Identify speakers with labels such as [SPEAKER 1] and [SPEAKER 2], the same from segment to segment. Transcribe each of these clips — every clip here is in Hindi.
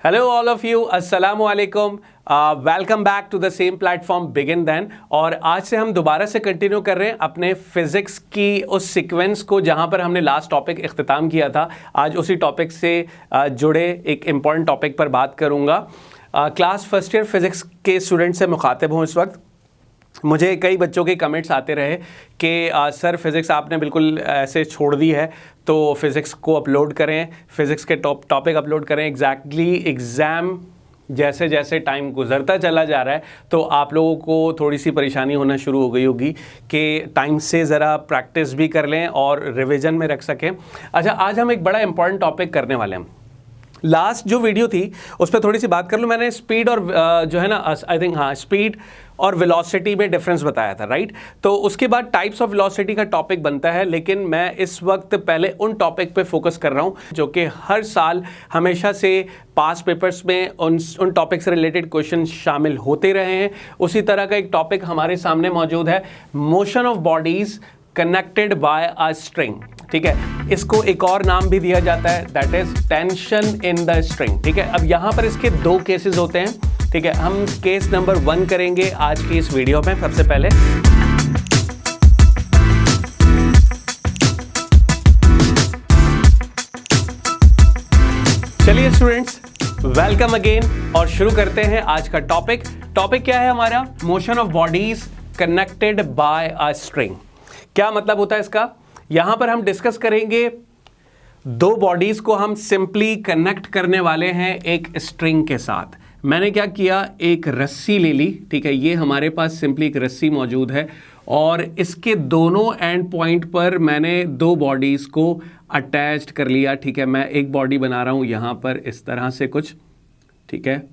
[SPEAKER 1] हेलो ऑल ऑफ यू, अस्सलाम वालेकुम, welcome back to the same platform begin then. और आज से हम दोबारा से कंटिन्यू कर रहे हैं अपने फिज़िक्स की उस सीक्वेंस को जहां पर हमने लास्ट टॉपिक इख्तिताम किया था। आज उसी टॉपिक से जुड़े एक इम्पॉर्टेंट टॉपिक पर बात करूंगा। क्लास फर्स्ट ईयर फिज़िक्स के स्टूडेंट से मुखातिब हूँ इस वक्त। मुझे कई बच्चों के कमेंट्स आते रहे कि सर फिज़िक्स आपने बिल्कुल ऐसे छोड़ दी है, तो फिज़िक्स को अपलोड करें, फिज़िक्स के टॉपिक अपलोड करें। एग्जैक्टली एग्ज़ाम जैसे जैसे टाइम गुजरता चला जा रहा है तो आप लोगों को थोड़ी सी परेशानी होना शुरू हो गई होगी कि टाइम से ज़रा प्रैक्टिस भी कर लें और रिवीजन में रख सकें। अच्छा, आज हम एक बड़ा इंपॉर्टेंट टॉपिक करने वाले हैं। लास्ट जो वीडियो थी उस पर थोड़ी सी बात कर लूँ। मैंने स्पीड और जो है ना, आई थिंक स्पीड और वेलोसिटी में डिफरेंस बताया था, राइट। तो उसके बाद टाइप्स ऑफ वेलोसिटी का टॉपिक बनता है, लेकिन मैं इस वक्त पहले उन टॉपिक पे फोकस कर रहा हूँ जो कि हर साल हमेशा से पास पेपर्स में उन टॉपिक से रिलेटेड क्वेश्चन शामिल होते रहे हैं। उसी तरह का एक टॉपिक हमारे सामने मौजूद है, motion of bodies connected by a string. ठीक है, इसको एक और नाम भी दिया जाता है, that is tension in the string. ठीक है, अब यहां पर इसके दो केसेस होते हैं। ठीक है, हम केस नंबर 1 करेंगे आज की इस वीडियो में। सबसे पहले चलिए स्टूडेंट्स, वेलकम अगेन और शुरू करते हैं आज का टॉपिक। टॉपिक क्या है हमारा? Motion of bodies connected by a string. क्या मतलब होता है इसका? यहां पर हम डिस्कस करेंगे दो बॉडीज को हम सिंपली कनेक्ट करने वाले हैं एक स्ट्रिंग के साथ। मैंने क्या किया, एक रस्सी ले ली। ठीक है, ये हमारे पास सिंपली एक रस्सी मौजूद है और इसके दोनों एंड पॉइंट पर मैंने दो बॉडीज को अटैच्ड कर लिया। ठीक है, मैं एक बॉडी बना रहा हूं यहां पर इस तरह से कुछ, ठीक है,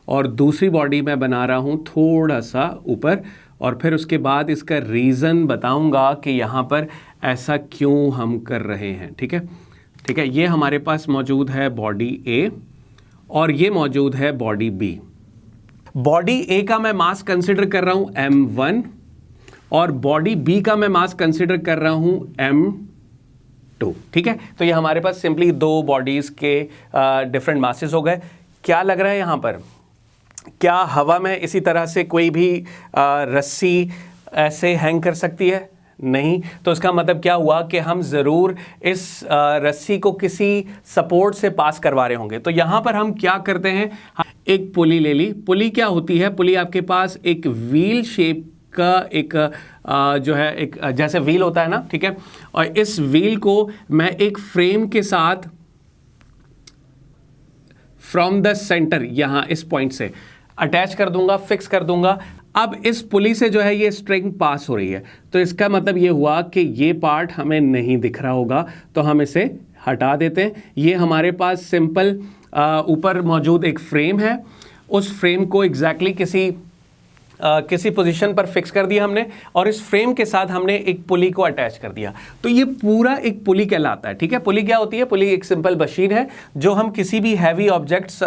[SPEAKER 1] और दूसरी बॉडी मैं बना रहा हूं थोड़ा सा ऊपर, और फिर उसके बाद इसका रीज़न बताऊंगा कि यहाँ पर ऐसा क्यों हम कर रहे हैं। ठीक है, ठीक है, ये हमारे पास मौजूद है बॉडी ए और ये मौजूद है बॉडी बी। बॉडी ए का मैं मास कंसिडर कर रहा हूं m1 और बॉडी बी का मैं मास कंसिडर कर रहा हूं m2। ठीक है, तो ये हमारे पास सिंपली दो बॉडीज के डिफरेंट मासेस हो गए। क्या लग रहा है यहाँ पर? क्या हवा में इसी तरह से कोई भी रस्सी ऐसे हैंग कर सकती है? नहीं। तो इसका मतलब क्या हुआ कि हम ज़रूर इस रस्सी को किसी सपोर्ट से पास करवा रहे होंगे। तो यहाँ पर हम क्या करते हैं, एक पुली ले ली। पुली क्या होती है? पुली आपके पास एक व्हील शेप का एक जो है एक जैसे व्हील होता है ना, ठीक है, और इस व्हील को मैं एक फ्रेम के साथ फ्रॉम द सेंटर यहां इस पॉइंट से अटैच कर दूंगा, फिक्स कर दूंगा। अब इस पुली से जो है ये स्ट्रिंग पास हो रही है, तो इसका मतलब ये हुआ कि ये पार्ट हमें नहीं दिख रहा होगा, तो हम इसे हटा देते हैं। ये हमारे पास सिंपल ऊपर मौजूद एक फ्रेम है, उस फ्रेम को एग्जैक्टली किसी पोजीशन पर फिक्स कर दिया हमने और इस फ्रेम के साथ हमने एक पुली को अटैच कर दिया। तो ये पूरा एक पुली कहलाता है। ठीक है, पुली क्या होती है? पुली एक सिंपल मशीन है जो हम किसी भी हैवी ऑब्जेक्ट्स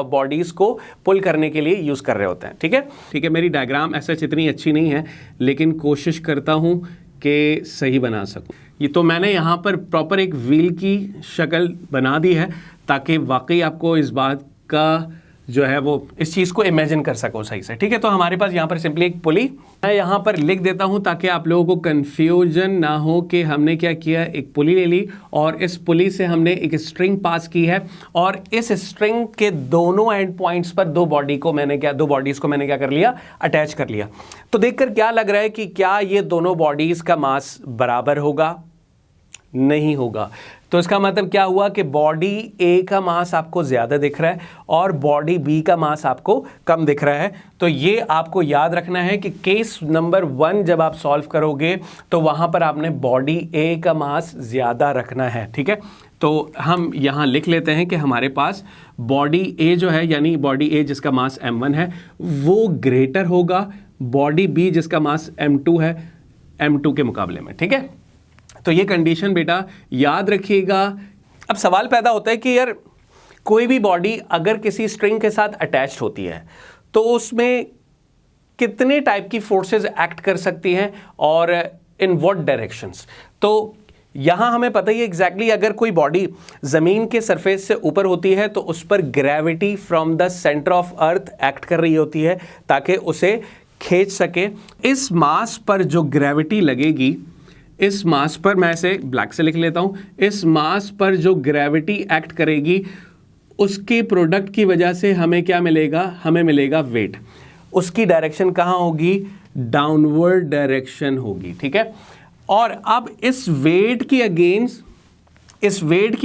[SPEAKER 1] बॉडीज को पुल करने के लिए यूज कर रहे होते हैं। ठीक है, ठीक है, मेरी डायग्राम ऐसा इतनी अच्छी नहीं है, लेकिन कोशिश करता हूं कि सही बना सकूं। ये तो मैंने यहाँ पर प्रॉपर एक व्हील की शक्ल बना दी है ताकि वाकई आपको इस बात का जो है वो इस चीज़ को इमेजिन कर सको सही से। ठीक है, तो हमारे पास यहाँ पर सिंपली एक पुली, मैं यहाँ पर लिख देता हूँ ताकि आप लोगों को कंफ्यूजन ना हो कि हमने क्या किया। एक पुली ले ली और इस पुली से हमने एक स्ट्रिंग पास की है और इस स्ट्रिंग के दोनों एंड पॉइंट्स पर दो बॉडीज़ को मैंने क्या कर लिया, अटैच कर लिया। तो देखकर क्या लग रहा है कि क्या ये दोनों बॉडीज़ का मास बराबर होगा? नहीं होगा। तो इसका मतलब क्या हुआ कि बॉडी ए का मास आपको ज़्यादा दिख रहा है और बॉडी बी का मास आपको कम दिख रहा है। तो ये आपको याद रखना है कि केस नंबर 1 जब आप सॉल्व करोगे तो वहाँ पर आपने बॉडी ए का मास ज़्यादा रखना है। ठीक है, तो हम यहाँ लिख लेते हैं कि हमारे पास बॉडी ए जो है, यानी बॉडी ए जिसका मास m1 है, वो ग्रेटर होगा बॉडी बी जिसका मास m2 है m2 के मुकाबले में। ठीक है, तो ये कंडीशन बेटा याद रखिएगा। अब सवाल पैदा होता है कि यार कोई भी बॉडी अगर किसी स्ट्रिंग के साथ अटैच्ड होती है तो उसमें कितने टाइप की फोर्सेस एक्ट कर सकती हैं और इन व्हाट डायरेक्शंस। तो यहां हमें पता ही है एग्जैक्टली अगर कोई बॉडी जमीन के सरफेस से ऊपर होती है तो उस पर gravity from the centre of earth act कर रही होती है ताकि उसे खींच सके। इस मास पर जो ग्रेविटी लगेगी, इस मास पर, मैं इसे ब्लैक से लिख लेता हूं, इस मास पर जो ग्रेविटी एक्ट करेगी उसके प्रोडक्ट की वजह से हमें क्या मिलेगा, हमें मिलेगा वेट। उसकी डायरेक्शन कहां होगी, डाउनवर्ड डायरेक्शन होगी, ठीक है। और अब इस वेट के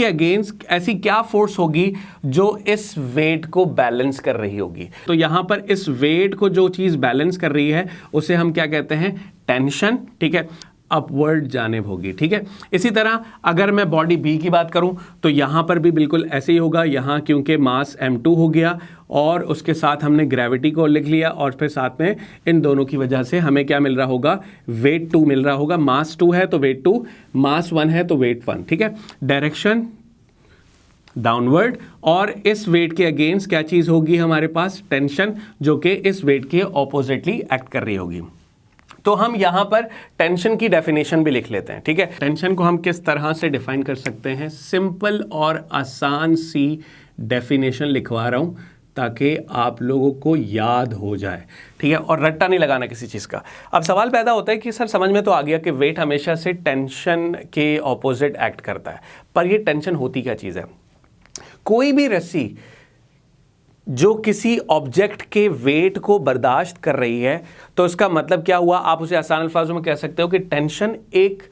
[SPEAKER 1] अगेंस्ट ऐसी क्या फोर्स होगी जो इस वेट को बैलेंस कर रही होगी। तो यहां पर इस वेट को जो चीज बैलेंस कर रही है उसे हम क्या कहते हैं, टेंशन, ठीक है, अपवर्ड जानिब होगी, ठीक है। इसी तरह अगर मैं बॉडी बी की बात करूं तो यहां पर भी बिल्कुल ऐसे ही होगा। यहां क्योंकि मास m2 हो गया और उसके साथ हमने ग्रेविटी को लिख लिया और फिर साथ में इन दोनों की वजह से हमें क्या मिल रहा होगा, वेट 2 मिल रहा होगा। मास 2 है तो वेट 2, मास 1 है तो वेट 1, ठीक है। डायरेक्शन डाउनवर्ड और इस वेट के अगेंस्ट क्या चीज होगी हमारे पास, टेंशन, जो कि इस वेट के ऑपोजिटली एक्ट कर रही होगी। तो हम यहां पर टेंशन की डेफिनेशन भी लिख लेते हैं, ठीक है। टेंशन को हम किस तरह से डिफाइन कर सकते हैं, सिंपल और आसान सी डेफिनेशन लिखवा रहा हूं ताकि आप लोगों को याद हो जाए, ठीक है, और रट्टा नहीं लगाना किसी चीज़ का। अब सवाल पैदा होता है कि सर समझ में तो आ गया कि वेट हमेशा से टेंशन के ऑपोजिट एक्ट करता है, पर ये टेंशन होती क्या चीज़ है। कोई भी रस्सी जो किसी ऑब्जेक्ट के वेट को बर्दाश्त कर रही है तो इसका मतलब क्या हुआ, आप उसे आसान अल्फाजों में कह सकते हो कि टेंशन एक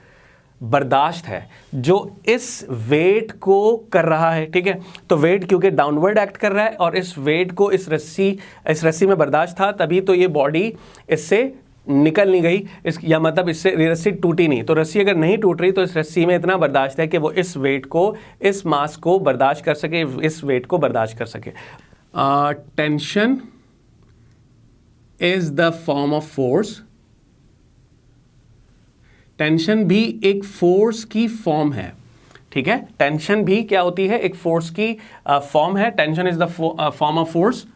[SPEAKER 1] बर्दाश्त है जो इस वेट को कर रहा है, ठीक है। तो वेट क्योंकि डाउनवर्ड एक्ट कर रहा है और इस वेट को इस रस्सी में बर्दाश्त था, तभी तो ये बॉडी इससे निकल नहीं गई, या मतलब इससे रस्सी टूटी नहीं। तो रस्सी अगर नहीं टूट रही तो इस रस्सी में इतना बर्दाश्त है कि वो इस वेट को, इस मास को बर्दाश्त कर सके, इस वेट को बर्दाश्त कर सके। Tension is the form of force. Tension भी एक फोर्स की फॉर्म है, ठीक है। टेंशन भी क्या होती है, एक फोर्स की फॉर्म है। Tension is the form of force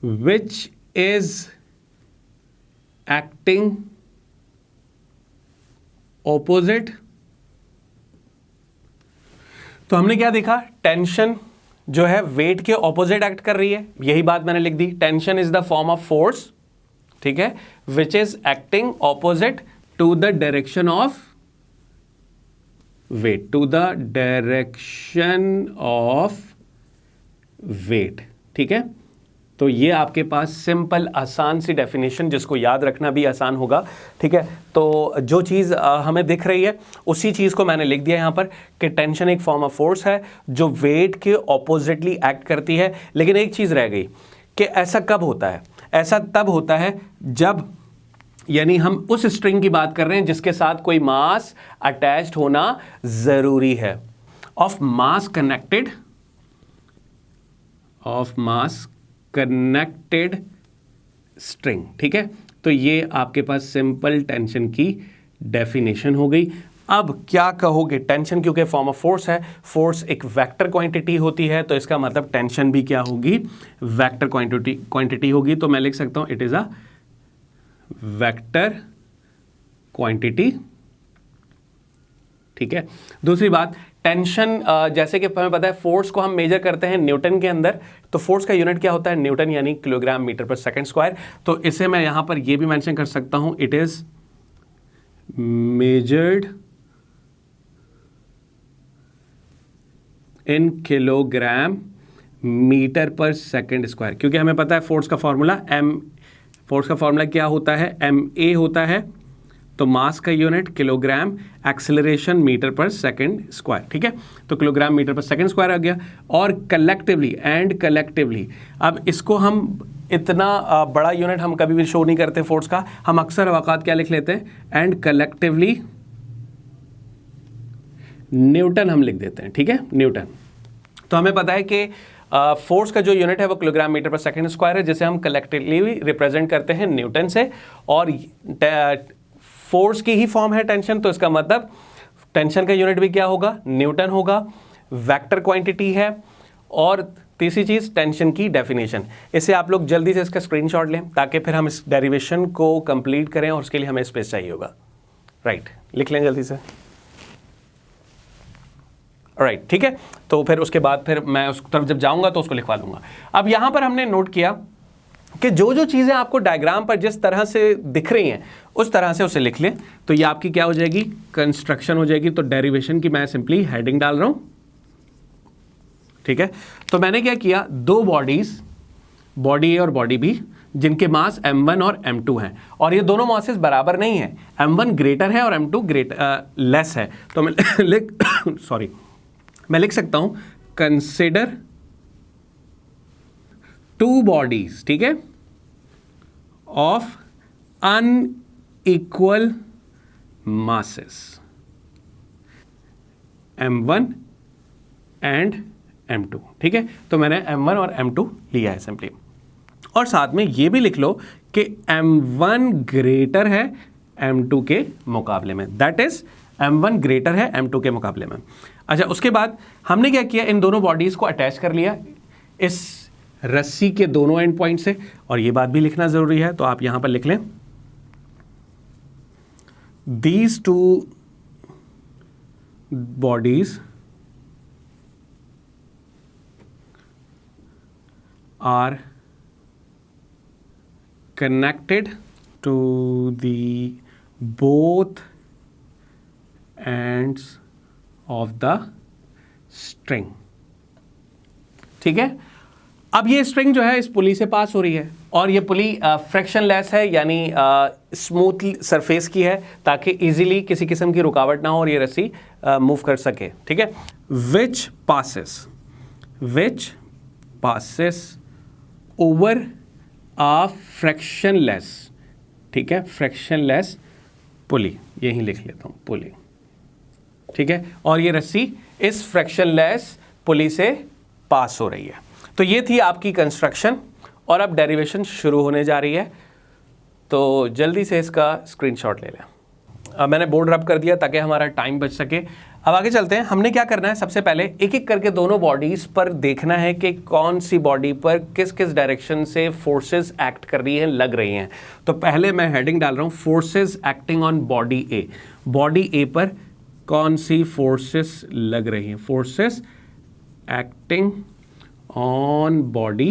[SPEAKER 1] which is acting opposite. तो हमने क्या देखा, टेंशन जो है वेट के ऑपोजिट एक्ट कर रही है, यही बात मैंने लिख दी। Tension is the form of force, ठीक है, which is acting opposite to the direction of weight, to the direction of weight, ठीक है। तो ये आपके पास सिंपल आसान सी डेफिनेशन, जिसको याद रखना भी आसान होगा, ठीक है। तो जो चीज़ हमें दिख रही है उसी चीज़ को मैंने लिख दिया यहाँ पर कि टेंशन एक फॉर्म ऑफ फोर्स है जो वेट के ऑपोजिटली एक्ट करती है। लेकिन एक चीज़ रह गई कि ऐसा कब होता है, ऐसा तब होता है जब, यानी हम उस स्ट्रिंग की बात कर रहे हैं जिसके साथ कोई मास अटैच्ड होना ज़रूरी है, ऑफ मास कनेक्टेड स्ट्रिंग, ठीक है। तो ये आपके पास सिंपल टेंशन की डेफिनेशन हो गई। अब क्या कहोगे, टेंशन क्योंकि फॉर्म ऑफ फोर्स है, फोर्स एक वेक्टर क्वांटिटी होती है, तो इसका मतलब टेंशन भी क्या होगी, वेक्टर क्वांटिटी होगी। तो मैं लिख सकता हूं it is a vector quantity, ठीक है। दूसरी बात, टेंशन जैसे कि हमें पता है फोर्स को हम मेजर करते हैं न्यूटन के अंदर, तो फोर्स का यूनिट क्या होता है, न्यूटन, यानी kilogram metre per second square. तो इसे मैं यहां पर ये भी मेंशन कर सकता हूं, it is measured in kilogram metre per second square, क्योंकि हमें पता है फोर्स का फॉर्मूला क्या होता है, ma होता है। तो मास का unit kilogram, acceleration metre per second square, ठीक है। तो kilogram metre per second square आ गया। और कलेक्टिवली, अब इसको हम इतना बड़ा यूनिट हम कभी भी शो नहीं करते फोर्स का, हम अक्सर अवकात क्या लिख लेते हैं, एंड कलेक्टिवली न्यूटन हम लिख देते हैं, ठीक है, न्यूटन। तो हमें पता है कि फोर्स का जो यूनिट है वो kilogram metre per second square है, जिसे हम कलेक्टिवली रिप्रेजेंट करते हैं न्यूटन से। और फोर्स की ही फॉर्म है टेंशन, तो इसका मतलब टेंशन का यूनिट भी क्या होगा, न्यूटन होगा, वेक्टर क्वांटिटी है। और तीसरी चीज, टेंशन की डेफिनेशन। इसे आप लोग जल्दी से इसका स्क्रीनशॉट लें ताकि फिर हम इस डेरिवेशन को कंप्लीट करें, और उसके लिए हमें स्पेस चाहिए होगा। राइट, लिख लें जल्दी से। राइट, ठीक है। तो फिर उसके बाद फिर मैं उस तरफ जब जाऊंगा तो उसको लिखवा दूंगा। अब यहां पर हमने नोट किया कि जो जो चीजें आपको डायग्राम पर जिस तरह से दिख रही हैं उस तरह से उसे लिख लें। तो ये आपकी क्या हो जाएगी, कंस्ट्रक्शन हो जाएगी। तो डेरिवेशन की मैं सिंपली हेडिंग डाल रहा हूं, ठीक है। तो मैंने क्या किया, दो बॉडीज, बॉडी ए और बॉडी बी, जिनके मास m1 और m2 हैं, और ये दोनों मासेस बराबर नहीं है, m1 ग्रेटर है और m2 लेस है। तो मैं मैं लिख सकता हूं कंसिडर टू बॉडीज, ठीक है, of unequal masses m1 and m2, ठीक है। तो मैंने m1 और m2 लिया है सिंपली, और साथ में ये भी लिख लो कि m1 ग्रेटर है m2 के मुकाबले में, दैट इज m1 ग्रेटर है m2 के मुकाबले में। अच्छा, उसके बाद हमने क्या किया, इन दोनों बॉडीज को अटैच कर लिया इस रस्सी के दोनों एंड पॉइंट से, और ये बात भी लिखना जरूरी है, तो आप यहां पर लिख लें, these two bodies are connected to the both ends of the string, ठीक है। अब ये स्ट्रिंग जो है इस पुली से पास हो रही है, और ये पुली फ्रिक्शनलेस है, यानी स्मूथ सरफेस की है, ताकि इजीली किसी किस्म की रुकावट ना हो और ये रस्सी मूव कर सके, ठीक है। विच पासेस ओवर आ फ्रैक्शनलेस, ठीक है, फ्रैक्शनलेस पुली, यही लिख लेता हूं पुली, ठीक है। और ये रस्सी इस फ्रैक्शनलेस पुली से पास हो रही है। तो ये थी आपकी कंस्ट्रक्शन, और अब डेरिवेशन शुरू होने जा रही है। तो जल्दी से इसका स्क्रीनशॉट ले लें। अब मैंने बोर्ड रब कर दिया ताकि हमारा टाइम बच सके। अब आगे चलते हैं। हमने क्या करना है, सबसे पहले एक एक करके दोनों बॉडीज पर देखना है कि कौन सी बॉडी पर किस किस डायरेक्शन से फोर्सेस एक्ट कर रही हैं, लग रही हैं। तो पहले मैं हेडिंग डाल रहा हूं, forces acting on body A. Body A पर कौन सी फोर्सेस लग रही हैं, forces acting on body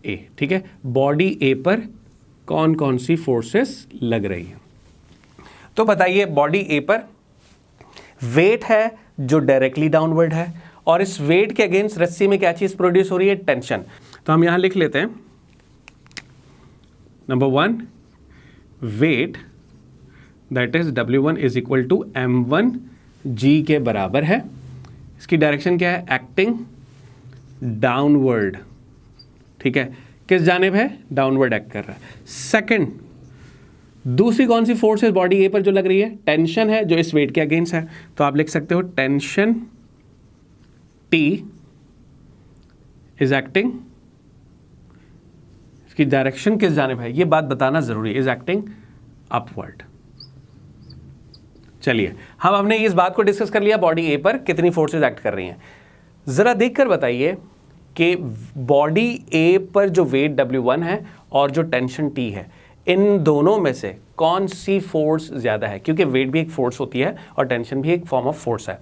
[SPEAKER 1] A, ठीक है। बॉडी ए पर कौन कौन सी फोर्सेस लग रही हैं। तो बताइए, बॉडी ए पर वेट है जो डायरेक्टली डाउनवर्ड है, और इस वेट के अगेंस्ट रस्सी में क्या चीज प्रोड्यूस हो रही है, टेंशन। तो हम यहां लिख लेते हैं, number 1, weight that is W1 is equal to M1 G के बराबर है। इसकी डायरेक्शन क्या है, एक्टिंग डाउनवर्ड, ठीक है। किस जानिब है, डाउनवर्ड एक्ट कर रहा है। सेकंड, दूसरी कौन सी फोर्स है बॉडी ए पर जो लग रही है, टेंशन है जो इस वेट के अगेंस्ट है। तो आप लिख सकते हो टेंशन T इज एक्टिंग, इसकी डायरेक्शन किस जानिब है ये बात बताना जरूरी है, इज एक्टिंग अपवर्ड। चलिए, हमने इस बात को डिस्कस कर लिया, बॉडी ए पर कितनी फोर्सेस एक्ट कर रही हैं। जरा देखकर बताइए कि बॉडी ए पर जो वेट W1 है और जो टेंशन T है, इन दोनों में से कौन सी फोर्स ज्यादा है, क्योंकि वेट भी एक फोर्स होती है और टेंशन भी एक फॉर्म ऑफ फोर्स है।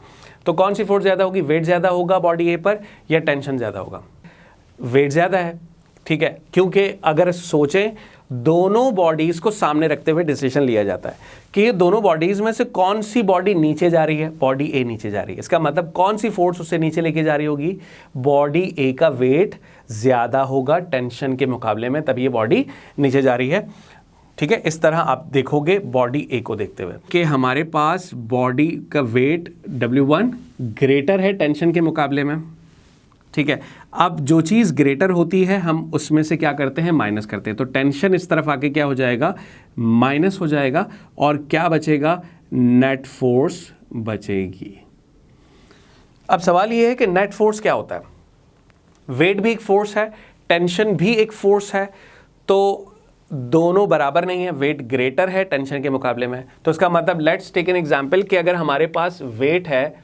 [SPEAKER 1] तो कौन सी फोर्स ज्यादा होगी, वेट ज्यादा होगा बॉडी ए पर या टेंशन ज्यादा होगा, वेट ज्यादा है, ठीक है। क्योंकि अगर सोचें, दोनों बॉडीज को सामने रखते हुए डिसीजन लिया जाता है कि ये दोनों बॉडीज में से कौन सी बॉडी नीचे जा रही है, बॉडी ए नीचे जा रही है। इसका मतलब कौन सी फोर्स उससे नीचे लेके जा रही होगी, बॉडी ए का वेट ज्यादा होगा टेंशन के मुकाबले में, तब ये बॉडी नीचे जा रही है, ठीक है। इस तरह आप देखोगे बॉडी ए को देखते हुए कि हमारे पास बॉडी का वेट W1 ग्रेटर है टेंशन के मुकाबले में, ठीक है। अब जो चीज़ ग्रेटर होती है हम उसमें से क्या करते हैं, माइनस करते हैं। तो टेंशन इस तरफ आके क्या हो जाएगा, माइनस हो जाएगा, और क्या बचेगा, नेट फोर्स बचेगी। अब सवाल ये है कि नेट फोर्स क्या होता है। वेट भी एक फोर्स है, टेंशन भी एक फोर्स है, तो दोनों बराबर नहीं है, वेट ग्रेटर है टेंशन के मुकाबले में। तो इसका मतलब लेट्स टेक एन एग्जांपल कि अगर हमारे पास वेट है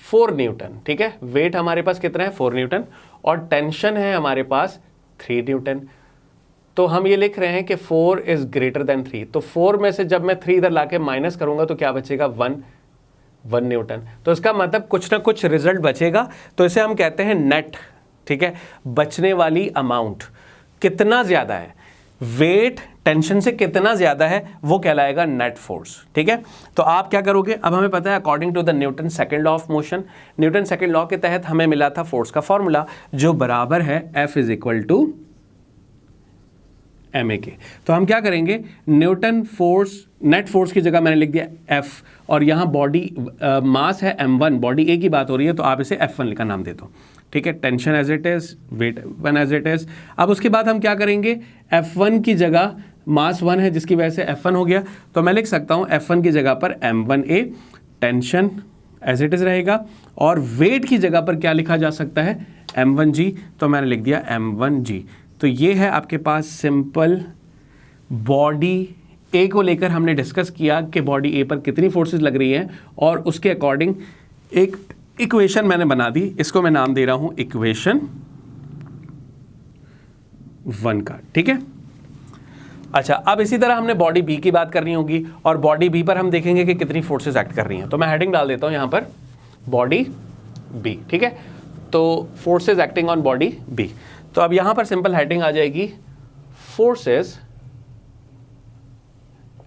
[SPEAKER 1] 4 न्यूटन, ठीक है, वेट हमारे पास कितना है 4 न्यूटन, और टेंशन है हमारे पास 3 न्यूटन। तो तो हम ये लिख रहे हैं कि 4 इज ग्रेटर देन 3, तो 4 में से जब मैं 3 इधर लाके माइनस करूंगा तो क्या बचेगा, 1 न्यूटन। तो इसका मतलब कुछ ना कुछ रिजल्ट बचेगा, तो इसे हम कहते हैं नेट। ठीक है, बचने वाली अमाउंट कितना ज्यादा है, वेट टेंशन से कितना ज्यादा है, वो कहलाएगा नेट फोर्स। ठीक है, तो आप क्या करोगे, अब हमें पता है according to the Newton second law of motion, Newton second law के तहत हमें मिला था फोर्स का फॉर्मूला जो बराबर है F is equal to ma के। तो हम क्या करेंगे, न्यूटन फोर्स, नेट फोर्स की जगह मैंने लिख दिया F, और यहां बॉडी मास है m1, बॉडी A की बात हो रही है तो आप इसे F1 का नाम दे दो। ठीक है, tension as it is, weight 1 as it is. अब उसके बाद हम क्या करेंगे, F1 की जगह मास 1 है जिसकी वजह से F1 हो गया, तो मैं लिख सकता हूं F1 की जगह पर m1a, tension as it is रहेगा, और वेट की जगह पर क्या लिखा जा सकता है, m1g, तो मैंने लिख दिया m1g। तो ये है आपके पास सिंपल बॉडी ए को लेकर हमने डिस्कस किया कि बॉडी ए पर कितनी फोर्सेस लग रही हैं, और उसके अकॉर्डिंग एक इक्वेशन मैंने बना दी, इसको मैं नाम दे रहा हूं इक्वेशन 1 का। ठीक है, अच्छा, अब इसी तरह हमने बॉडी बी की बात करनी होगी, और बॉडी बी पर हम देखेंगे कि कितनी फोर्सेस एक्ट कर रही हैं। तो मैं हेडिंग डाल देता हूं यहां पर बॉडी बी। ठीक है, तो forces acting on body B. तो अब यहां पर सिंपल हेडिंग आ जाएगी forces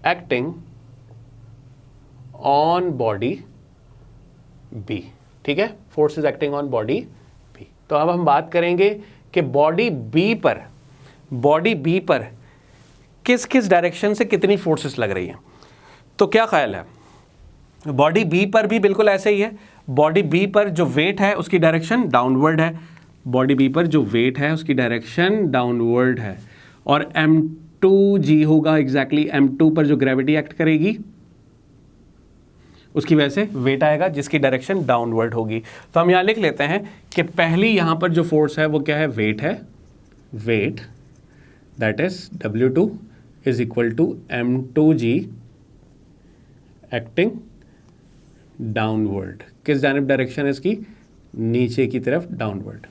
[SPEAKER 1] acting on body B. ठीक है, forces acting on body B. तो अब हम बात करेंगे कि बॉडी बी पर किस किस डायरेक्शन से कितनी फोर्सेस लग रही हैं। तो क्या ख्याल है, बॉडी बी पर भी बिल्कुल ऐसे ही है। बॉडी बी पर जो वेट है उसकी डायरेक्शन डाउनवर्ड है, बॉडी बी पर जो वेट है उसकी डायरेक्शन डाउनवर्ड है, और m2g होगा एग्जैक्टली m2 पर जो ग्रेविटी एक्ट करेगी उसकी वजह से वेट आएगा जिसकी डायरेक्शन डाउनवर्ड होगी। तो हम यहां लिख लेते हैं कि पहली यहां पर जो फोर्स है वो क्या है, वेट है, weight that is W2 is equal to m2g acting downward. किस जानिब डायरेक्शन है इसकी, नीचे की तरफ डाउनवर्ड।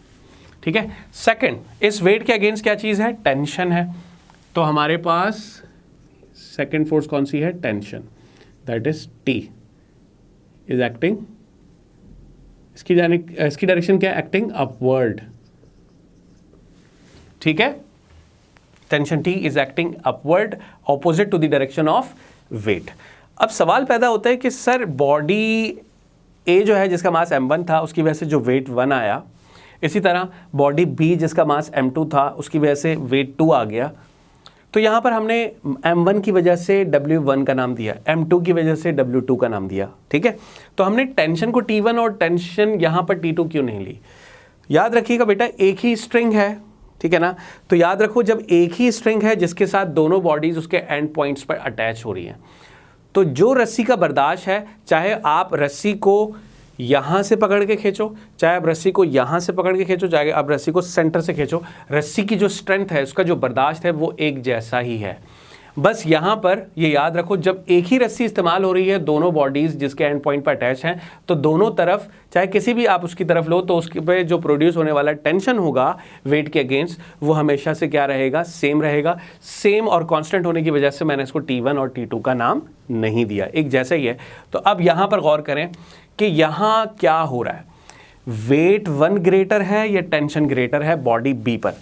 [SPEAKER 1] ठीक है, सेकंड, इस वेट के अगेंस्ट क्या चीज है, टेंशन है। तो हमारे पास सेकंड फोर्स कौन सी है, tension, that is T is acting, इसकी डायरेक्शन क्या है, एक्टिंग अपवर्ड। ठीक है, tension T is acting upward opposite to the direction of weight. अब सवाल पैदा होता है कि सर बॉडी A जो है जिसका मास m1 था उसकी वजह से जो वेट 1 आया, इसी तरह बॉडी B जिसका मास m2 था उसकी वजह से वेट 2 आ गया। तो यहाँ पर हमने m1 की वजह से W1 का नाम दिया, m2 की वजह से W2 का नाम दिया। ठीक है, तो हमने टेंशन को T1 और टेंशन यहाँ पर T2 क्यों नहीं ली। याद रखिएगा बेटा, एक ही स्ट्रिंग है, ठीक है ना, तो याद रखो जब एक ही स्ट्रिंग है जिसके साथ दोनों बॉडीज उसके एंड पॉइंट्स पर अटैच हो रही हैं, तो जो रस्सी का बर्दाश्त है, चाहे आप रस्सी को यहाँ से पकड़ के खींचो, चाहे आप रस्सी को यहाँ से पकड़ के खींचो, चाहे आप रस्सी को सेंटर से खींचो, रस्सी की जो स्ट्रेंथ है, उसका जो बर्दाश्त है वो एक जैसा ही है। बस यहाँ पर ये याद रखो, जब एक ही रस्सी इस्तेमाल हो रही है, दोनों बॉडीज़ जिसके एंड पॉइंट पर अटैच हैं, तो दोनों तरफ चाहे किसी भी आप उसकी तरफ लो तो उसके पे जो प्रोड्यूस होने वाला टेंशन होगा वेट के अगेंस्ट, वो हमेशा से क्या रहेगा, सेम रहेगा। सेम और कांस्टेंट होने की वजह से मैंने इसको T1 और T2 का नाम नहीं दिया, एक जैसा ही है। तो अब यहाँ पर गौर करें कि यहाँ क्या हो रहा है, वेट 1 ग्रेटर है या टेंशन ग्रेटर है बॉडी बी पर,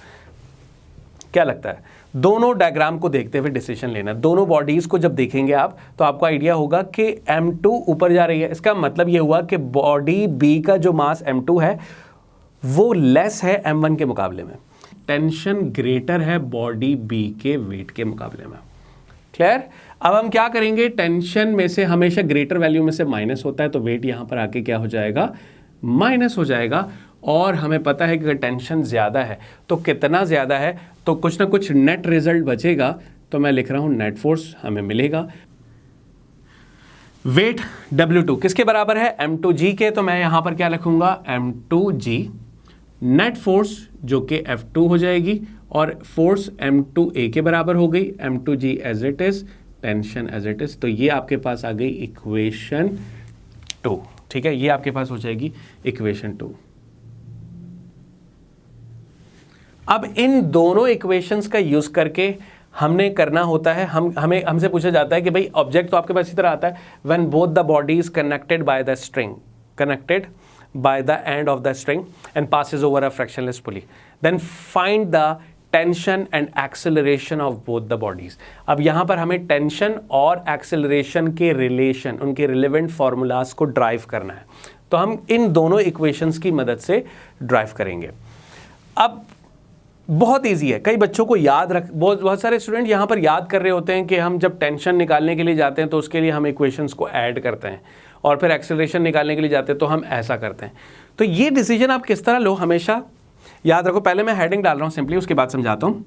[SPEAKER 1] क्या लगता है। दोनों डायग्राम को देखते हुए डिसीजन लेना। दोनों बॉडीज को जब देखेंगे आप तो आपको आइडिया होगा कि m2 ऊपर जा रही है, इसका मतलब ये हुआ कि बॉडी बी का जो मास m2 है वो लेस है m1 के मुकाबले में, टेंशन ग्रेटर है बॉडी बी के वेट के मुकाबले में। क्लियर। अब हम क्या करेंगे, टेंशन में से हमेशा ग्रेटर वैल्यू में से माइनस होता है, तो वेट यहां पर आके क्या हो जाएगा, माइनस हो जाएगा। और हमें पता है कि अगर टेंशन ज़्यादा है तो कितना ज़्यादा है, तो कुछ ना कुछ नेट रिजल्ट बचेगा। तो मैं लिख रहा हूं नेट फोर्स हमें मिलेगा वेट W2 किसके बराबर है, m2g के। तो मैं यहां पर क्या लिखूंगा, m2g नेट फोर्स जो कि F2 हो जाएगी, और फोर्स m2a के बराबर हो गई, m2g as it is, tension as it is. तो ये आपके पास आ गई इक्वेशन 2। ठीक है, ये आपके पास हो जाएगी इक्वेशन 2। अब इन दोनों इक्वेशंस का यूज करके हमने करना होता है, हमसे पूछा जाता है कि भाई ऑब्जेक्ट तो आपके पास इसी तरह आता है, when both the bodies connected by the string, connected by the end of the string and passes over a fractionless pulley, then find the tension and acceleration of both the bodies. अब यहाँ पर हमें टेंशन और एक्सेलरेशन के रिलेशन, उनके रिलेवेंट फॉर्मूलाज को ड्राइव करना है, तो हम इन दोनों इक्वेशंस की मदद से ड्राइव करेंगे। अब बहुत ईजी है, कई बच्चों को याद रख, बहुत सारे स्टूडेंट यहाँ पर याद कर रहे होते हैं कि हम जब टेंशन निकालने के लिए जाते हैं तो उसके लिए हम इक्वेशंस को ऐड करते हैं, और फिर एक्सेलरेशन निकालने के लिए जाते हैं तो हम ऐसा करते हैं। तो ये डिसीजन आप किस तरह लो, हमेशा याद रखो। पहले मैं हेडिंग डाल रहा हूँ सिंपली, उसके बाद समझाता हूँ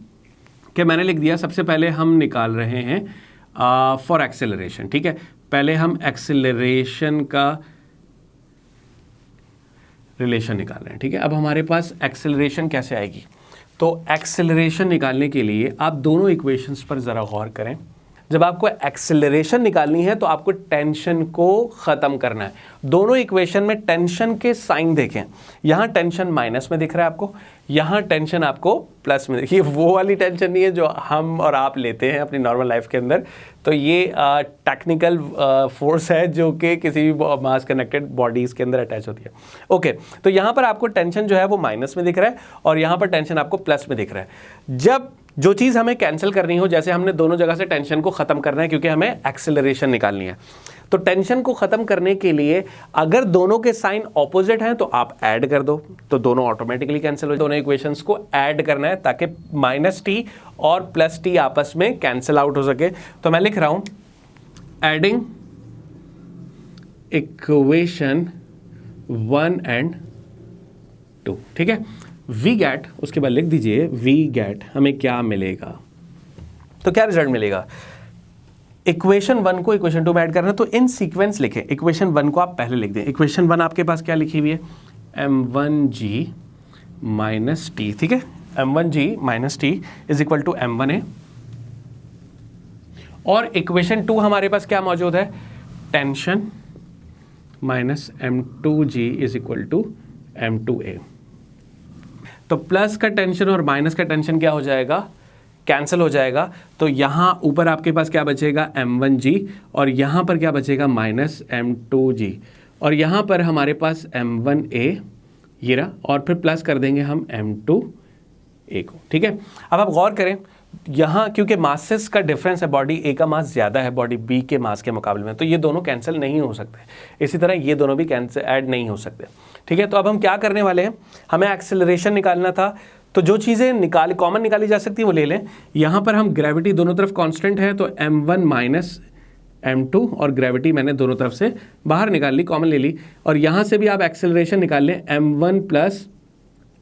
[SPEAKER 1] कि मैंने लिख दिया सबसे पहले हम निकाल रहे हैं फॉर एक्सेलरेशन, ठीक है। पहले हम एक्सेलरेशन का रिलेशन निकाल रहे हैं, ठीक है। अब हमारे पास एक्सेलरेशन कैसे आएगी, तो एक्सेलरेशन निकालने के लिए आप दोनों इक्वेशंस पर ज़रा गौर करें। जब आपको एक्सेलरेशन निकालनी है तो आपको टेंशन को ख़त्म करना है। दोनों इक्वेशन में टेंशन के साइन देखें, यहाँ टेंशन माइनस में दिख रहा है आपको, यहाँ टेंशन आपको प्लस में। देखिए वो वाली टेंशन नहीं है जो हम और आप लेते हैं अपनी नॉर्मल लाइफ के अंदर, तो ये टेक्निकल फोर्स है जो कि किसी भी मास कनेक्टेड बॉडीज़ के अंदर अटैच होती है। ओके, तो यहाँ पर आपको टेंशन जो है वो माइनस में दिख रहा है और यहाँ पर टेंशन आपको प्लस में दिख रहा है। जब जो चीज़ हमें कैंसिल करनी हो, जैसे हमने दोनों जगह से टेंशन को ख़त्म करना है क्योंकि हमें एक्सेलरेशन निकालनी है, तो टेंशन को ख़त्म करने के लिए अगर दोनों के साइन ऑपोजिट हैं तो आप ऐड कर दो, तो दोनों ऑटोमेटिकली कैंसिल हो जाए। दोनों इक्वेशंस को ऐड करना है ताकि माइनस टी और प्लस टी आपस में कैंसिल आउट हो सके। तो मैं लिख रहा हूँ एडिंग इक्वेशन 1 and 2, ठीक है। वी गैट, उसके बाद लिख दीजिए वी गैट, हमें क्या मिलेगा, तो क्या रिजल्ट मिलेगा। इक्वेशन 1 को इक्वेशन 2 में ऐड करना है, तो इन सीक्वेंस लिखें। इक्वेशन 1 को आप पहले लिख दें। इक्वेशन 1 आपके पास क्या लिखी हुई है, m1g माइनस टी, ठीक है। m1g minus T is equal to m1a, और इक्वेशन 2 हमारे पास क्या मौजूद है, tension minus m2g is equal to m2a। तो प्लस का टेंशन और माइनस का टेंशन क्या हो जाएगा, कैंसिल हो जाएगा। तो यहाँ ऊपर आपके पास क्या बचेगा, m1g, और यहाँ पर क्या बचेगा, माइनस m2g, और यहाँ पर हमारे पास m1a ये रहा, और फिर प्लस कर देंगे हम m2a को, ठीक है। अब आप गौर करें, यहाँ क्योंकि मासेस का डिफरेंस है, बॉडी ए का मास ज़्यादा है बॉडी बी के मास के मुकाबले में, तो ये दोनों कैंसिल नहीं हो सकते। इसी तरह ये दोनों भी कैंसिल ऐड नहीं हो सकते, ठीक है। तो अब हम क्या करने वाले हैं, हमें एक्सेलरेशन निकालना था, तो जो चीज़ें कॉमन निकाली जा सकती है वो ले लें। यहाँ पर हम ग्रेविटी दोनों तरफ कांस्टेंट है, तो m1 माइनस m2, और ग्रेविटी मैंने दोनों तरफ से बाहर निकाल ली, कॉमन ले ली। और यहाँ से भी आप एक्सेलरेशन निकाल लें, m1 प्लस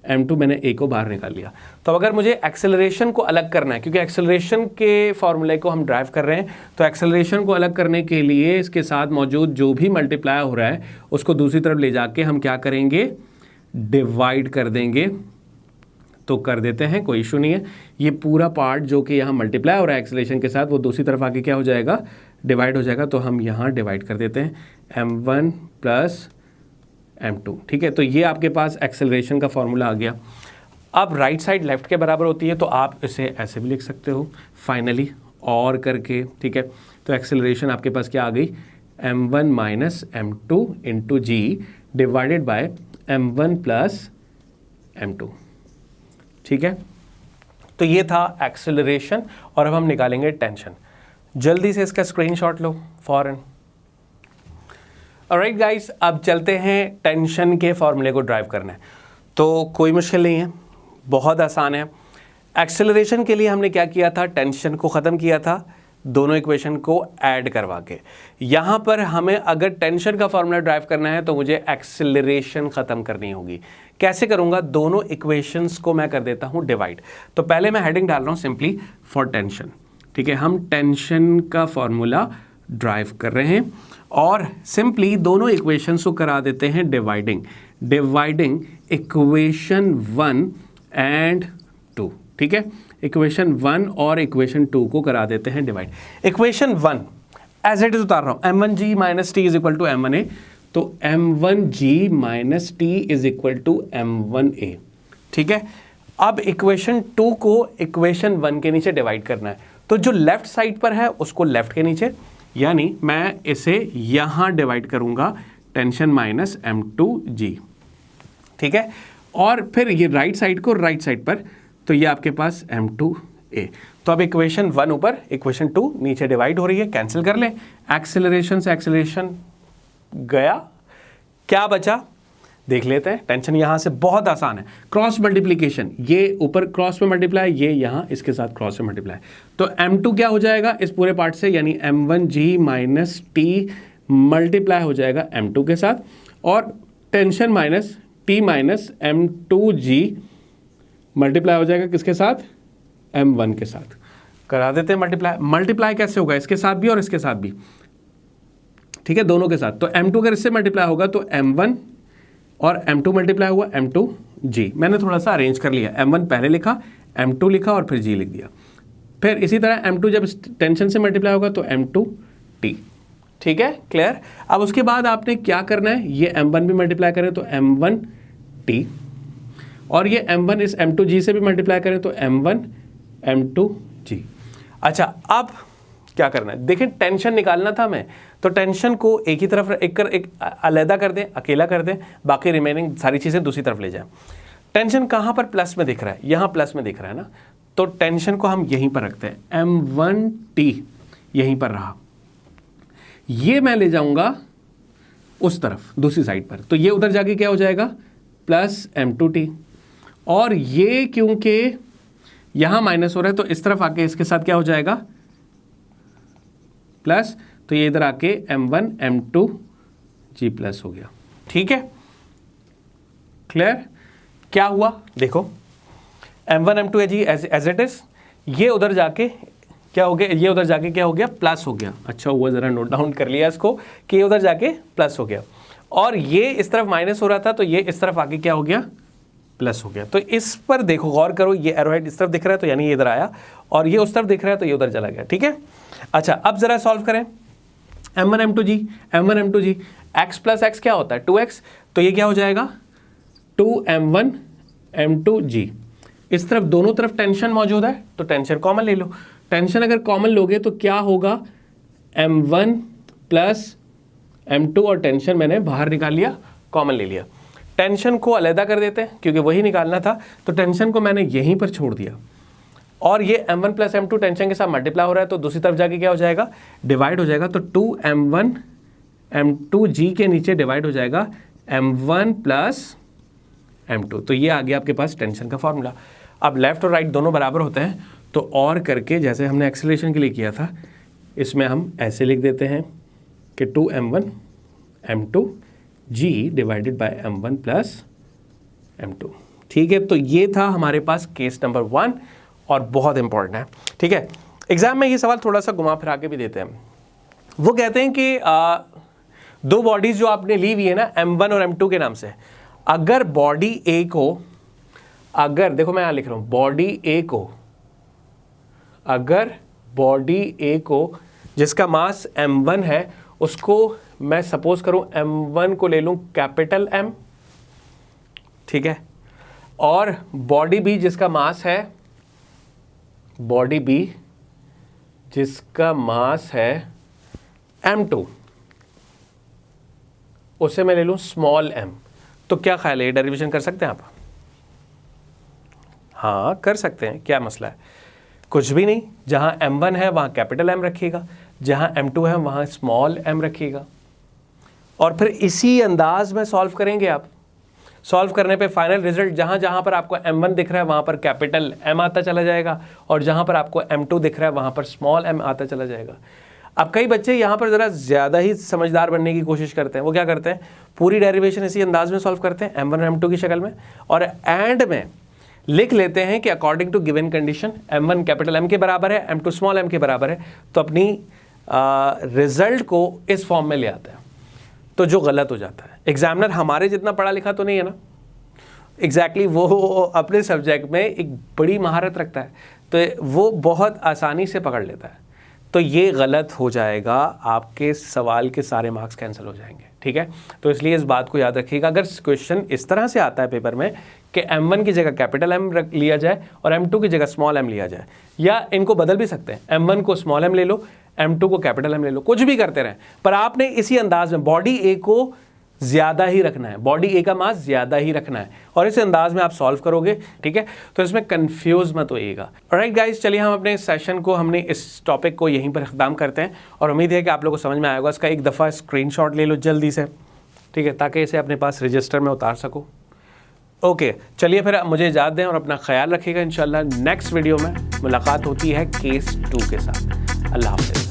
[SPEAKER 1] m2 मैंने a को बाहर निकाल लिया। तो अगर मुझे एक्सेलरेशन को अलग करना है, क्योंकि एक्सेलरेशन के फॉर्मूले को हम ड्राइव कर रहे हैं, तो एक्सेलरेशन को अलग करने के लिए इसके साथ मौजूद जो भी मल्टीप्लाई हो रहा है उसको दूसरी तरफ ले जाके हम क्या करेंगे, डिवाइड कर देंगे। तो कर देते हैं, कोई इशू नहीं है। ये पूरा पार्ट जो कि यहाँ मल्टीप्लाई हो रहा है एक्सेलरेशन के साथ, वो दूसरी तरफ आके क्या हो जाएगा, डिवाइड हो जाएगा। तो हम यहाँ डिवाइड कर देते हैं m1 प्लस m2, ठीक है। तो ये आपके पास एक्सेलरेशन का फॉर्मूला आ गया। अब राइट साइड लेफ्ट के बराबर होती है, तो आप इसे ऐसे भी लिख सकते हो, फाइनली और करके, ठीक है। तो एक्सेलरेशन आपके पास क्या आ गई, m1 minus m2 into G divided by m1 plus m2, ठीक है। तो ये था एक्सेलरेशन, और अब हम निकालेंगे टेंशन। जल्दी से इसका स्क्रीनशॉट लो फॉरन। ऑलराइट गाइस, अब चलते हैं टेंशन के फॉर्मूले को ड्राइव करना है। तो कोई मुश्किल नहीं है, बहुत आसान है। एक्सेलरेशन के लिए हमने क्या किया था, टेंशन को ख़त्म किया था दोनों इक्वेशन को ऐड करवा के। यहाँ पर हमें अगर टेंशन का फॉर्मूला ड्राइव करना है तो मुझे एक्सेलरेशन ख़त्म करनी होगी। कैसे करूँगा, दोनों इक्वेशंस को मैं कर देता हूँ डिवाइड। तो पहले मैं हेडिंग डाल रहा हूँ सिंपली फॉर टेंशन, ठीक है। हम टेंशन का फॉर्मूला ड्राइव कर रहे हैं और सिंपली दोनों इक्वेशंस को करा देते हैं डिवाइडिंग इक्वेशन 1 and 2, ठीक है। इक्वेशन 1 और इक्वेशन 2 को करा देते हैं divide. Equation 1 as it is उतार रहा हूँ, m1g minus T is equal to m1a, तो m1g minus T is equal to m1a, ठीक है। अब इक्वेशन 2 को इक्वेशन 1 के नीचे डिवाइड करना है, तो जो लेफ्ट साइड पर है उसको लेफ्ट के नीचे, यानी मैं इसे यहां डिवाइड करूंगा टेंशन माइनस M2G, ठीक है। और फिर ये राइट साइड को राइट साइड पर, तो ये आपके पास M2A। तो अब इक्वेशन 1 ऊपर, इक्वेशन 2 नीचे डिवाइड हो रही है, कैंसिल कर ले। एक्सेलरेशन से एक्सेलरेशन गया, क्या बचा देख लेते हैं। टेंशन यहां से बहुत आसान है, क्रॉस मल्टीप्लीकेशन, ये ऊपर क्रॉस में मल्टीप्लाई, ये यहां इसके साथ क्रॉस में मल्टीप्लाई, तो M2 क्या हो जाएगा इस पूरे पार्ट से, यानी M1G माइनस T मल्टीप्लाई हो जाएगा M2 के साथ, और tension minus T minus M2G multiply हो जाएगा किसके साथ, M1 के साथ। करा देते हैं मल्टीप्लाई। मल्टीप्लाई कैसे होगा, इसके साथ भी और इसके साथ भी, ठीक है, दोनों के साथ। तो M2 अगर इससे मल्टीप्लाई होगा तो M1 और M2 मल्टीप्लाई हुआ M2G। मैंने थोड़ा सा अरेंज कर लिया, M1 पहले लिखा, M2 लिखा और फिर G लिख दिया। फिर इसी तरह M2 जब टेंशन से मल्टीप्लाई होगा तो M2T, ठीक है, क्लियर। अब उसके बाद आपने क्या करना है, ये M1 भी मल्टीप्लाई करें तो M1T, और ये M1 इस M2G से भी मल्टीप्लाई करें तो M1 M2G। अच्छा, अब क्या करना है, देखिए टेंशन निकालना था हमें, तो टेंशन को एक ही तरफ एक अलहदा कर दें, अकेला कर दें, बाकी रिमेनिंग सारी चीज़ें दूसरी तरफ ले जाएं। टेंशन कहाँ पर प्लस में दिख रहा है, यहाँ प्लस में दिख रहा है ना, तो टेंशन को हम यहीं पर रखते हैं, M1T यहीं पर रहा, ये मैं ले जाऊंगा उस तरफ दूसरी साइड पर, तो ये उधर जाके क्या हो जाएगा प्लस M2T, और ये क्योंकि यहां माइनस हो रहा है तो इस तरफ आके इसके साथ क्या हो जाएगा प्लस, तो ये इधर आके M1 M2G प्लस हो गया, ठीक है, क्लियर। क्या हुआ देखो, M1 M2G as it is, ये उधर जाके क्या हो गया, ये उधर जाके क्या हो गया प्लस हो गया। अच्छा हुआ जरा नोट डाउन कर लिया इसको कि ये उधर जाके प्लस हो गया, और ये इस तरफ माइनस हो रहा था तो ये इस तरफ आके क्या हो गया प्लस हो गया। तो इस पर देखो गौर करो, ये एरोहेड इस तरफ दिख रहा है तो यानी ये इधर आया, और ये उस तरफ दिख रहा है तो ये उधर चला गया, ठीक है। अच्छा, अब जरा सॉल्व करें, M1 M2G, M1 M2G, x plus x क्या होता है 2x, तो ये क्या हो जाएगा 2M1 M2G। इस तरफ दोनों तरफ टेंशन मौजूद है तो टेंशन कॉमन ले लो, टेंशन अगर कॉमन लोगे तो क्या होगा M1 प्लस M2, और टेंशन मैंने बाहर निकाल लिया, कॉमन ले लिया। टेंशन को अलहदा कर देते हैं क्योंकि वही निकालना था, तो टेंशन को मैंने यहीं पर छोड़ दिया, और ये M1 प्लस M2 टेंशन के साथ मल्टीप्लाई हो रहा है तो दूसरी तरफ जाके क्या हो जाएगा डिवाइड हो जाएगा, तो 2M1 M2G के नीचे डिवाइड हो जाएगा M1 प्लस M2। तो ये आ गया आपके पास टेंशन का फॉर्मूला। अब लेफ्ट और राइट दोनों बराबर होते हैं, तो और करके जैसे हमने एक्सेलरेशन के लिए किया था, इसमें हम ऐसे लिख देते हैं कि 2M1 M2G divided by M1 plus M2, ठीक है। तो ये था हमारे पास केस नंबर 1, और बहुत इंपॉर्टेंट है, ठीक है। एग्जाम में ये सवाल थोड़ा सा घुमा फिरा के भी देते हैं। वो कहते हैं कि दो बॉडीज जो आपने ली हुई है ना M1 और M2 के नाम से, अगर बॉडी ए को, अगर देखो मैं यहां लिख रहा हूं बॉडी ए को, अगर बॉडी ए को जिसका मास M1 है, उसको मैं सपोज करूं M1 को ले लूं कैपिटल M, ठीक है, और बॉडी बी जिसका मास है, बॉडी बी जिसका मास है M2, उसे मैं ले लूं स्मॉल m, तो क्या ख्याल है, ये डेरिवेशन कर सकते हैं आप? हाँ कर सकते हैं, क्या मसला है, कुछ भी नहीं, जहां M1 है वहां कैपिटल M रखिएगा, जहां M2 है वहां स्मॉल m रखिएगा, और फिर इसी अंदाज में सॉल्व करेंगे आप। सॉल्व करने पे फाइनल रिजल्ट जहां जहां पर आपको M1 दिख रहा है वहां पर कैपिटल M आता चला जाएगा, और जहां पर आपको M2 दिख रहा है वहां पर स्मॉल m आता चला जाएगा। अब कई बच्चे यहाँ पर ज़रा ज़्यादा ही समझदार बनने की कोशिश करते हैं, वो क्या करते हैं, पूरी डेरिवेशन इसी अंदाज में सॉल्व करते हैं M1 और M2 की शक्ल में, और एंड में लिख लेते हैं कि according to given condition M1 capital M के बराबर है, M2 स्मॉल m के बराबर है, तो अपनी रिजल्ट को इस फॉर्म में ले आता है, तो जो गलत हो जाता है। एग्जामिनर हमारे जितना पढ़ा लिखा तो नहीं है ना, एग्जैक्टली वो अपने सब्जेक्ट में एक बड़ी महारत रखता है, तो वो बहुत आसानी से पकड़ लेता है, तो ये गलत हो जाएगा, आपके सवाल के सारे मार्क्स कैंसिल हो जाएंगे। ठीक है। तो इसलिए इस बात को याद रखिएगा, अगर क्वेश्चन इस तरह से आता है पेपर में कि M1 की जगह कैपिटल M रख लिया जाए और M2 की जगह स्मॉल m लिया जाए, या इनको बदल भी सकते हैं, M1 को स्मॉल m ले लो, M2 को कैपिटल M ले लो, कुछ भी करते रहें, पर आपने इसी अंदाज में बॉडी ए को ज़्यादा ही रखना है, बॉडी ए का मास ज़्यादा ही रखना है, और इस अंदाज में आप सॉल्व करोगे, ठीक है। तो इसमें कंफ्यूज मत होइएगा। ऑलराइट गाइस, चलिए हम अपने सेशन को, हमने इस टॉपिक को यहीं पर ख़त्म करते हैं, और उम्मीद है कि आप लोगों को समझ में आएगा। इसका एक दफ़ा स्क्रीनशॉट ले लो जल्दी से, ठीक है, ताकि इसे अपने पास रजिस्टर में उतार सको। ओके, चलिए फिर मुझे इजाज़त दें और अपना ख्याल रखिएगा। इंशाल्लाह नेक्स्ट वीडियो में मुलाकात होती है केस 2 के साथ। अल्लाह हाफ़िज़।